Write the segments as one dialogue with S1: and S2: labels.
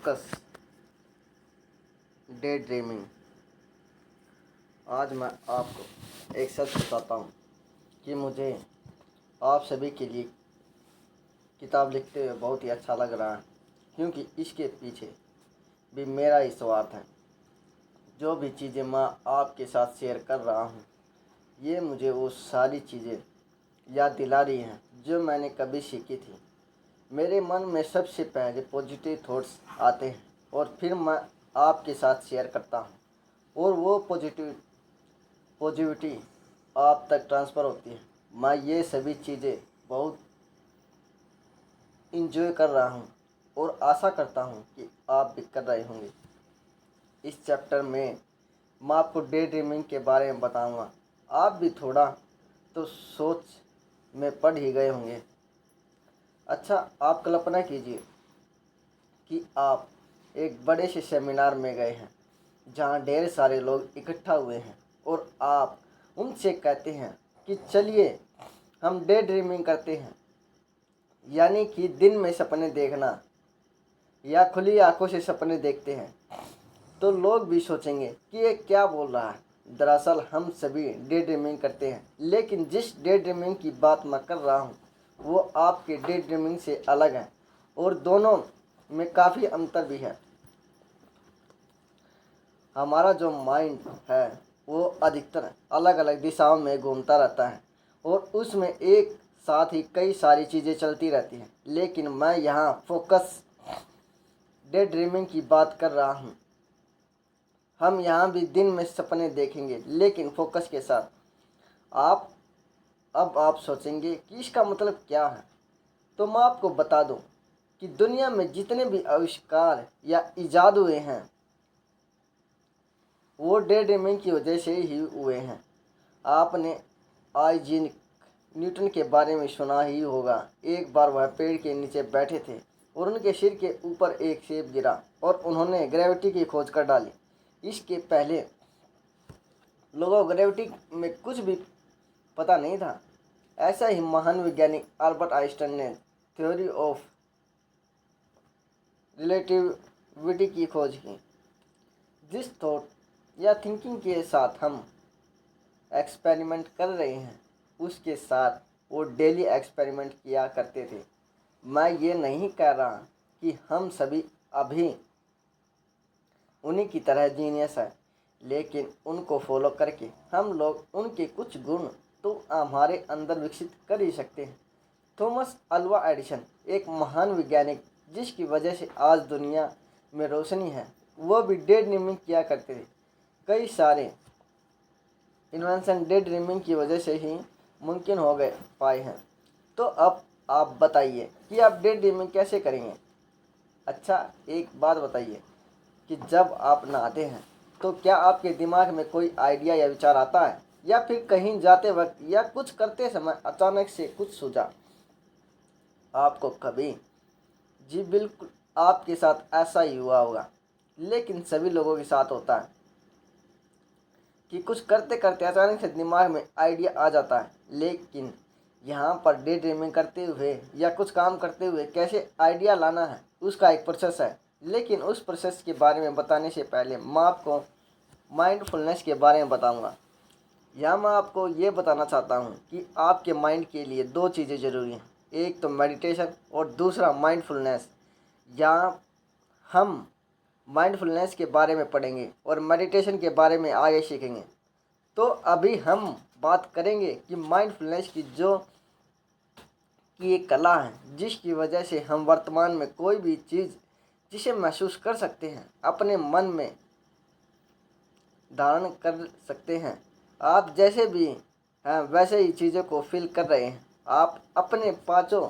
S1: Focus day dreaming. आज मैं आपको एक सच बताता हूँ कि मुझे आप सभी के लिए किताब लिखते हुए बहुत ही अच्छा लग रहा है, क्योंकि इसके पीछे भी मेरा ही स्वार्थ है। जो भी चीज़ें मैं आपके साथ शेयर कर रहा हूँ, ये मुझे वो सारी चीज़ें याद दिला रही हैं जो मैंने कभी सीखी थी। मेरे मन में सबसे पहले पॉजिटिव थॉट्स आते हैं और फिर मैं आपके साथ शेयर करता हूँ, और वो पॉजिटिविटी आप तक ट्रांसफ़र होती है। मैं ये सभी चीज़ें बहुत इंजॉय कर रहा हूँ और आशा करता हूँ कि आप भी कर रहे होंगे। इस चैप्टर में मैं आपको डे ड्रीमिंग के बारे में बताऊँगा। आप भी थोड़ा तो सोच में पड़ ही गए होंगे। अच्छा, आप कल्पना कीजिए कि आप एक बड़े से सेमिनार में गए हैं जहाँ ढेर सारे लोग इकट्ठा हुए हैं, और आप उनसे कहते हैं कि चलिए हम डे ड्रीमिंग करते हैं, यानी कि दिन में सपने देखना या खुली आंखों से सपने देखते हैं। तो लोग भी सोचेंगे कि ये क्या बोल रहा है। दरअसल हम सभी डे ड्रीमिंग करते हैं, लेकिन जिस डे ड्रीमिंग की बात मैं कर रहा हूँ वो आपके डे ड्रीमिंग से अलग है, और दोनों में काफ़ी अंतर भी है। हमारा जो माइंड है वो अधिकतर अलग अलग दिशाओं में घूमता रहता है, और उसमें एक साथ ही कई सारी चीज़ें चलती रहती हैं। लेकिन मैं यहाँ फोकस डे ड्रीमिंग की बात कर रहा हूँ। हम यहाँ भी दिन में सपने देखेंगे, लेकिन फोकस के साथ। आप अब आप सोचेंगे कि इसका मतलब क्या है, तो मैं आपको बता दूं कि दुनिया में जितने भी आविष्कार या इजाद हुए हैं वो डे ड्रीमिंग की वजह से ही हुए हैं। आपने आइजैक न्यूटन के बारे में सुना ही होगा। एक बार वह पेड़ के नीचे बैठे थे और उनके सिर के ऊपर एक सेब गिरा और उन्होंने ग्रेविटी की खोज कर डाली। इसके पहले लोगों को ग्रेविटी में कुछ भी पता नहीं था। ऐसा ही महान वैज्ञानिक अल्बर्ट आइंस्टाइन ने थ्योरी ऑफ रिलेटिविटी की खोज की। जिस थॉट या थिंकिंग के साथ हम एक्सपेरिमेंट कर रहे हैं, उसके साथ वो डेली एक्सपेरिमेंट किया करते थे। मैं ये नहीं कह रहा कि हम सभी अभी उन्हीं की तरह जीनियस है, लेकिन उनको फॉलो करके हम लोग उनके कुछ गुण तो हमारे अंदर विकसित कर ही सकते हैं। थॉमस अल्वा एडिसन एक महान वैज्ञानिक जिसकी वजह से आज दुनिया में रोशनी है, वो भी डे ड्रीमिंग किया करते थे। कई सारे इन्वेंशन डे ड्रीमिंग की वजह से ही मुमकिन हो गए पाए हैं। तो अब आप बताइए कि आप डे ड्रीमिंग कैसे करेंगे। अच्छा, एक बात बताइए कि जब आप नहाते हैं तो क्या आपके दिमाग में कोई आइडिया या विचार आता है, या फिर कहीं जाते वक्त या कुछ करते समय अचानक से कुछ सूझा आपको कभी? जी बिल्कुल, आपके साथ ऐसा ही हुआ होगा। लेकिन सभी लोगों के साथ होता है कि कुछ करते करते अचानक से दिमाग में आइडिया आ जाता है। लेकिन यहाँ पर डे ड्रीमिंग करते हुए या कुछ काम करते हुए कैसे आइडिया लाना है, उसका एक प्रोसेस है। लेकिन उस प्रोसेस के बारे में बताने से पहले मैं आपको माइंडफुलनेस के बारे में बताऊंगा। यहाँ मैं आपको ये बताना चाहता हूँ कि आपके माइंड के लिए दो चीज़ें ज़रूरी हैं, एक तो मेडिटेशन और दूसरा माइंडफुलनेस। यहाँ हम माइंडफुलनेस के बारे में पढ़ेंगे और मेडिटेशन के बारे में आगे सीखेंगे। तो अभी हम बात करेंगे कि माइंडफुलनेस की एक कला है जिसकी वजह से हम वर्तमान में कोई भी चीज़ जिसे महसूस कर सकते हैं अपने मन में धारण कर सकते हैं। आप जैसे भी हैं वैसे ही चीज़ों को फील कर रहे हैं। आप अपने पांचों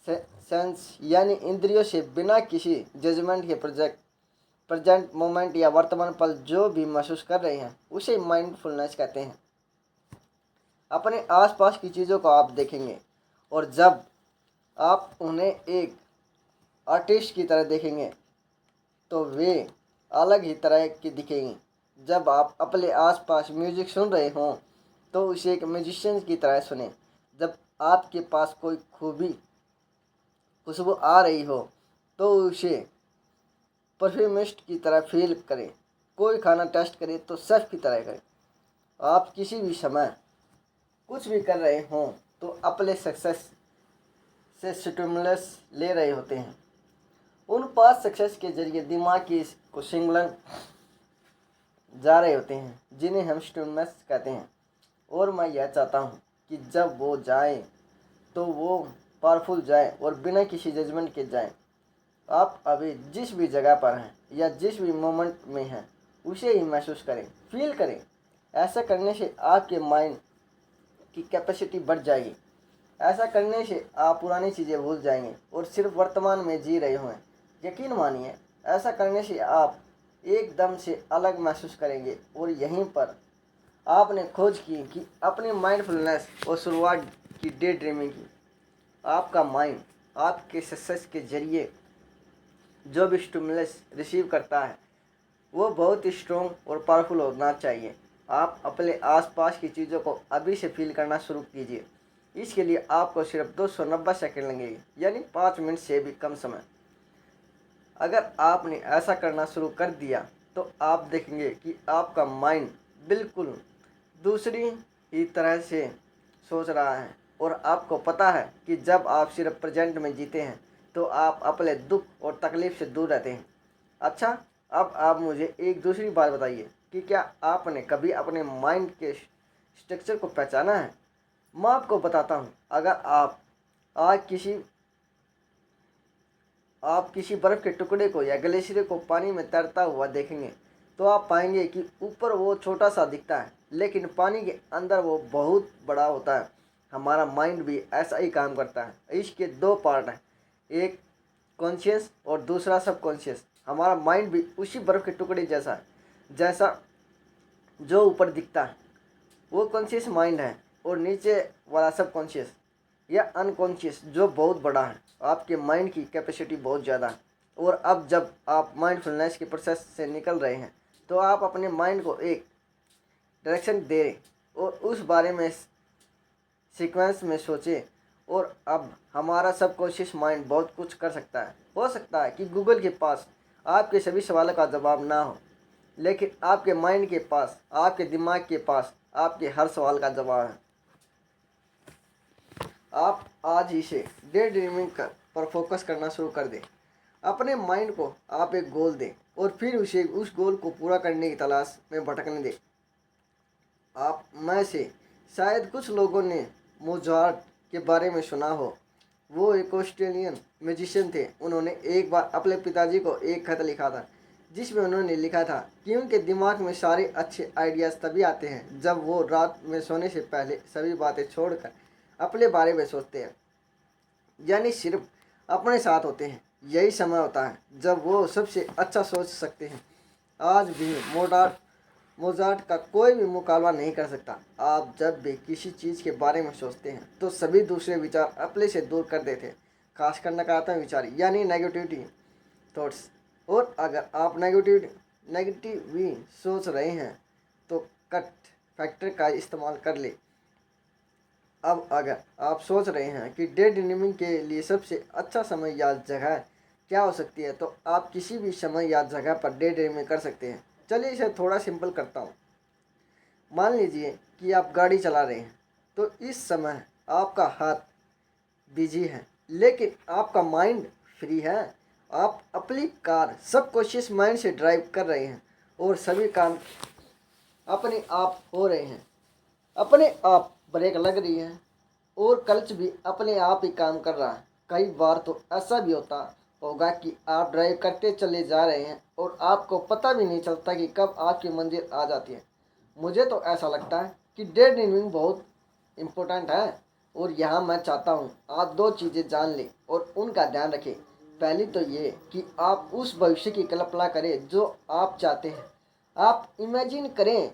S1: सेंस यानी इंद्रियों से बिना किसी जजमेंट के प्रेजेंट मोमेंट या वर्तमान पल जो भी महसूस कर रहे हैं उसे माइंडफुलनेस कहते हैं। अपने आसपास की चीज़ों को आप देखेंगे, और जब आप उन्हें एक आर्टिस्ट की तरह देखेंगे तो वे अलग ही तरह की दिखेंगी। जब आप अपने आसपास म्यूजिक सुन रहे हों तो उसे एक म्यूजिशियन की तरह सुने। जब आपके पास कोई खुशबू आ रही हो तो उसे परफ्यूमिस्ट की तरह फील करें। कोई खाना टेस्ट करें तो शेफ की तरह करें। आप किसी भी समय कुछ भी कर रहे हों तो अपने सक्सेस से स्टिमुलस ले रहे होते हैं। उन 5 सक्सेस के जरिए दिमाग की को सिग्नल जा रहे होते हैं जिन्हें हम स्टिमुलस कहते हैं। और मैं यह चाहता हूँ कि जब वो जाए तो वो पावरफुल जाए और बिना किसी जजमेंट के जाए। आप अभी जिस भी जगह पर हैं या जिस भी मोमेंट में हैं उसे ही महसूस करें, फील करें। ऐसा करने से आपके माइंड की कैपेसिटी बढ़ जाएगी। ऐसा करने से आप पुरानी चीज़ें भूल जाएंगे और सिर्फ वर्तमान में जी रहे हों। यकीन मानिए, ऐसा करने से आप एकदम से अलग महसूस करेंगे। और यहीं पर आपने खोज की कि अपनी माइंडफुलनेस और शुरुआत की डे ड्रीमिंग की। आपका माइंड आपके सक्सेस के जरिए जो भी स्टिमुलस रिसीव करता है वो बहुत ही स्ट्रॉन्ग और पावरफुल होना चाहिए। आप अपने आसपास की चीज़ों को अभी से फील करना शुरू कीजिए। इसके लिए आपको सिर्फ 290 सेकंड लगेंगे, यानी 5 मिनट से भी कम समय। अगर आपने ऐसा करना शुरू कर दिया तो आप देखेंगे कि आपका माइंड बिल्कुल दूसरी ही तरह से सोच रहा है। और आपको पता है कि जब आप सिर्फ प्रेजेंट में जीते हैं तो आप अपने दुख और तकलीफ से दूर रहते हैं। अच्छा, अब आप मुझे एक दूसरी बात बताइए कि क्या आपने कभी अपने माइंड के स्ट्रक्चर को पहचाना है? मैं आपको बताता हूँ। अगर आज आप किसी बर्फ़ के टुकड़े को या ग्लेशियर को पानी में तैरता हुआ देखेंगे तो आप पाएंगे कि ऊपर वो छोटा सा दिखता है लेकिन पानी के अंदर वो बहुत बड़ा होता है। हमारा माइंड भी ऐसा ही काम करता है। इसके 2 पार्ट हैं, एक कॉन्शियस और दूसरा सब कॉन्शियस। हमारा माइंड भी उसी बर्फ़ के टुकड़े जैसा है, जैसा जो ऊपर दिखता है वो कॉन्शियस माइंड है, और नीचे वाला सब कॉन्शियस या अनकॉन्शियस जो बहुत बड़ा है। आपके माइंड की कैपेसिटी बहुत ज़्यादा है। और अब जब आप माइंडफुलनेस के प्रोसेस से निकल रहे हैं तो आप अपने माइंड को एक डायरेक्शन दें और उस बारे में सीक्वेंस में सोचें। और अब हमारा सबकॉन्शियस माइंड बहुत कुछ कर सकता है। हो सकता है कि गूगल के पास आपके सभी सवालों का जवाब ना हो, लेकिन आपके माइंड के पास, आपके दिमाग के पास आपके हर सवाल का जवाब है। आप आज ही से डे ड्रीमिंग पर फोकस करना शुरू कर दें। अपने माइंड को आप एक गोल दें और फिर उसे उस गोल को पूरा करने की तलाश में भटकने दें। आप में से शायद कुछ लोगों ने मोजार्ट के बारे में सुना हो। वो एक ऑस्ट्रेलियन म्यूजिशियन थे। उन्होंने एक बार अपने पिताजी को एक खत लिखा था जिसमें उन्होंने लिखा था कि उनके दिमाग में सारे अच्छे आइडियाज़ तभी आते हैं जब वो रात में सोने से पहले सभी बातें छोड़कर अपने बारे में सोचते हैं, यानी सिर्फ अपने साथ होते हैं। यही समय होता है जब वो सबसे अच्छा सोच सकते हैं। आज भी मोजार्ट का कोई भी मुकाबला नहीं कर सकता। आप जब भी किसी चीज़ के बारे में सोचते हैं तो सभी दूसरे विचार अपने से दूर कर देते हैं, खासकर नकारात्मक विचार यानी नेगेटिविटी थॉट्स। और अगर आप नेगेटिव सोच रहे हैं तो कट फैक्टर का इस्तेमाल कर ले। अब अगर आप सोच रहे हैं कि डे ड्रीमिंग के लिए सबसे अच्छा समय या जगह क्या हो सकती है, तो आप किसी भी समय या जगह पर डे ड्रीमिंग कर सकते हैं। चलिए इसे थोड़ा सिंपल करता हूँ। मान लीजिए कि आप गाड़ी चला रहे हैं तो इस समय आपका हाथ बिजी है लेकिन आपका माइंड फ्री है। आप अपनी कार सबकॉन्शियस माइंड से ड्राइव कर रहे हैं और सभी काम अपने आप हो रहे हैं। अपने आप ब्रेक लग रही है और क्लच भी अपने आप ही काम कर रहा है। कई बार तो ऐसा भी होता होगा कि आप ड्राइव करते चले जा रहे हैं और आपको पता भी नहीं चलता कि कब आपकी मंजिल आ जाती है। मुझे तो ऐसा लगता है कि डे ड्रीमिंग बहुत इम्पोर्टेंट है और यहाँ मैं चाहता हूँ आप 2 चीज़ें जान लें और उनका ध्यान रखें। पहली तो ये कि आप उस भविष्य की कल्पना करें जो आप चाहते हैं। आप इमेजिन करें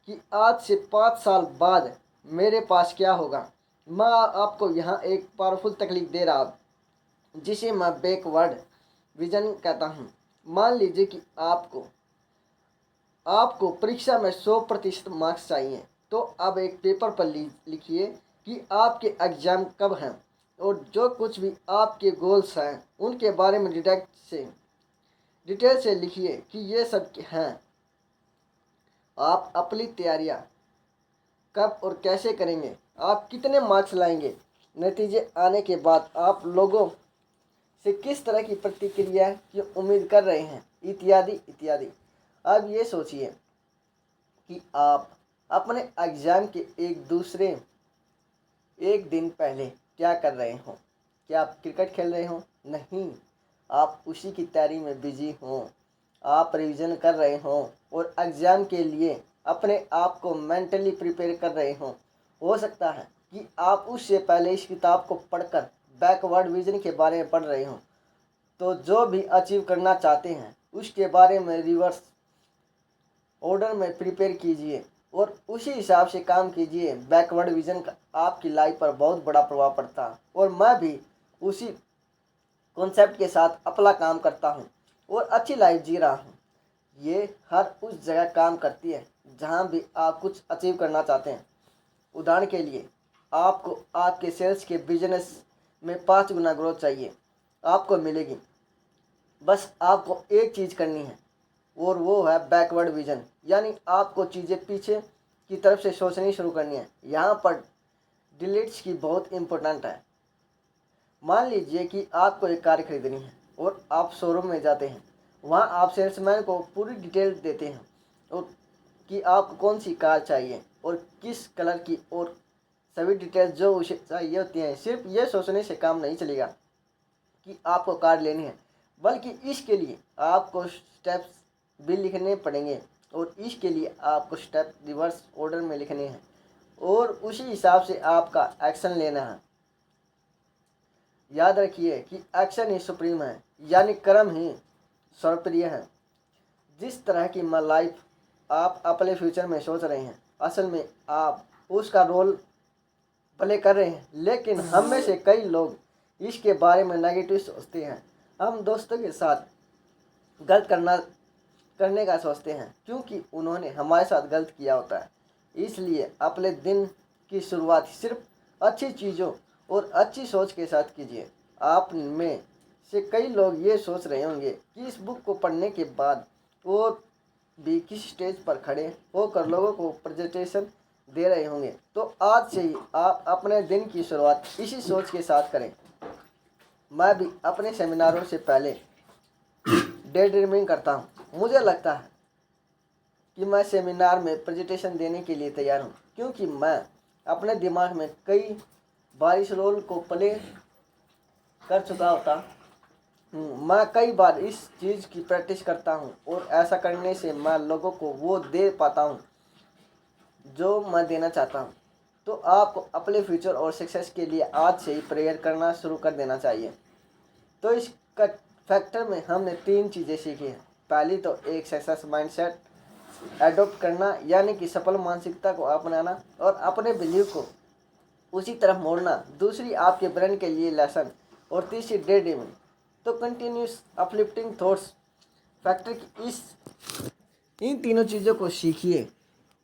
S1: कि आज से 5 साल बाद मेरे पास क्या होगा। मैं आपको यहाँ एक पावरफुल तकलीफ दे रहा जिसे मैं बैकवर्ड विजन कहता हूँ। मान लीजिए कि आपको परीक्षा में 100% मार्क्स चाहिए, तो अब एक पेपर पर लिखिए कि आपके एग्ज़ाम कब हैं और जो कुछ भी आपके गोल्स हैं उनके बारे में डिटेल से लिखिए कि ये सब हैं। आप अपनी तैयारियां कब और कैसे करेंगे, आप कितने मार्क्स लाएंगे, नतीजे आने के बाद आप लोगों से किस तरह की प्रतिक्रिया की उम्मीद कर रहे हैं, इत्यादि इत्यादि। अब ये सोचिए कि आप अपने एग्ज़ाम के एक दिन पहले क्या कर रहे हो। क्या आप क्रिकेट खेल रहे हो? नहीं, आप उसी की तैयारी में बिजी हो। आप रिवीजन कर रहे हो और एग्ज़ाम के लिए अपने आप को मेंटली प्रिपेयर कर रहे हो सकता है कि आप उससे पहले इस किताब को पढ़कर बैकवर्ड विजन के बारे में पढ़ रहे हो। तो जो भी अचीव करना चाहते हैं उसके बारे में रिवर्स ऑर्डर में प्रिपेयर कीजिए और उसी हिसाब से काम कीजिए। बैकवर्ड विजन का आपकी लाइफ पर बहुत बड़ा प्रभाव पड़ता है और मैं भी उसी कॉन्सेप्ट के साथ अपना काम करता हूँ और अच्छी लाइफ जी रहा हूँ। ये हर उस जगह काम करती है जहाँ भी आप कुछ अचीव करना चाहते हैं। उदाहरण के लिए आपको आपके सेल्स के बिजनेस में 5 गुना ग्रोथ चाहिए, आपको मिलेगी। बस आपको एक चीज़ करनी है और वो है बैकवर्ड विजन, यानी आपको चीज़ें पीछे की तरफ से सोचनी शुरू करनी है। यहाँ पर डिलीट्स की बहुत इम्पोर्टेंट है। मान लीजिए कि आपको एक कार खरीदनी है और आप शोरूम में जाते हैं। वहाँ आप सेल्समैन को पूरी डिटेल देते हैं और कि आपको कौन सी कार चाहिए और किस कलर की, और सभी डिटेल्स जो उसे चाहिए होती हैं। सिर्फ ये सोचने से काम नहीं चलेगा कि आपको कार लेनी है, बल्कि इसके लिए आपको स्टेप्स भी लिखने पड़ेंगे और इसके लिए आपको स्टेप रिवर्स ऑर्डर में लिखने हैं और उसी हिसाब से आपका एक्शन लेना है। याद रखिए कि एक्शन ही सुप्रीम है, यानी कर्म ही सर्वप्रिय है। जिस तरह की लाइफ आप अपने फ्यूचर में सोच रहे हैं, असल में आप उसका रोल प्ले कर रहे हैं। लेकिन हम में से कई लोग इसके बारे में नेगेटिव सोचते हैं। हम दोस्तों के साथ गलत करने का सोचते हैं क्योंकि उन्होंने हमारे साथ गलत किया होता है। इसलिए अपने दिन की शुरुआत सिर्फ अच्छी चीज़ों और अच्छी सोच के साथ कीजिए। आप में से कई लोग ये सोच रहे होंगे कि इस बुक को पढ़ने के बाद वो भी किसी स्टेज पर खड़े होकर लोगों को प्रेजेंटेशन दे रहे होंगे। तो आज से ही आप अपने दिन की शुरुआत इसी सोच के साथ करें। मैं भी अपने सेमिनारों से पहले डे ड्रीमिंग करता हूँ। मुझे लगता है कि मैं सेमिनार में प्रेजेंटेशन देने के लिए तैयार हूँ क्योंकि मैं अपने दिमाग में कई बार इस रोल को प्ले कर चुका होता हूँ। मैं कई बार इस चीज़ की प्रैक्टिस करता हूँ और ऐसा करने से मैं लोगों को वो दे पाता हूँ जो मैं देना चाहता हूँ। तो आपको अपने फ्यूचर और सक्सेस के लिए आज से ही प्रेयर करना शुरू कर देना चाहिए। तो इस फैक्टर में हमने 3 चीज़ें सीखी हैं। पहली तो एक सक्सेस माइंडसेट एडॉप्ट करना, यानी कि सफल मानसिकता को अपनाना और अपने बिलीव को उसी तरफ मोड़ना। दूसरी आपके ब्रेन के लिए लेसन और तीसरी डे ड्रीमिंग। तो कंटिन्यूस अपलिफ्टिंग थॉट्स फैक्टर की इन तीनों चीज़ों को सीखिए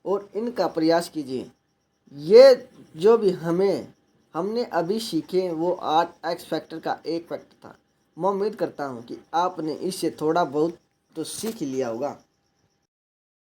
S1: और इनका प्रयास कीजिए। ये जो भी हमने अभी सीखे वो 8 एक्स फैक्टर का एक फैक्टर था। मैं उम्मीद करता हूँ कि आपने इससे थोड़ा बहुत तो सीख लिया होगा।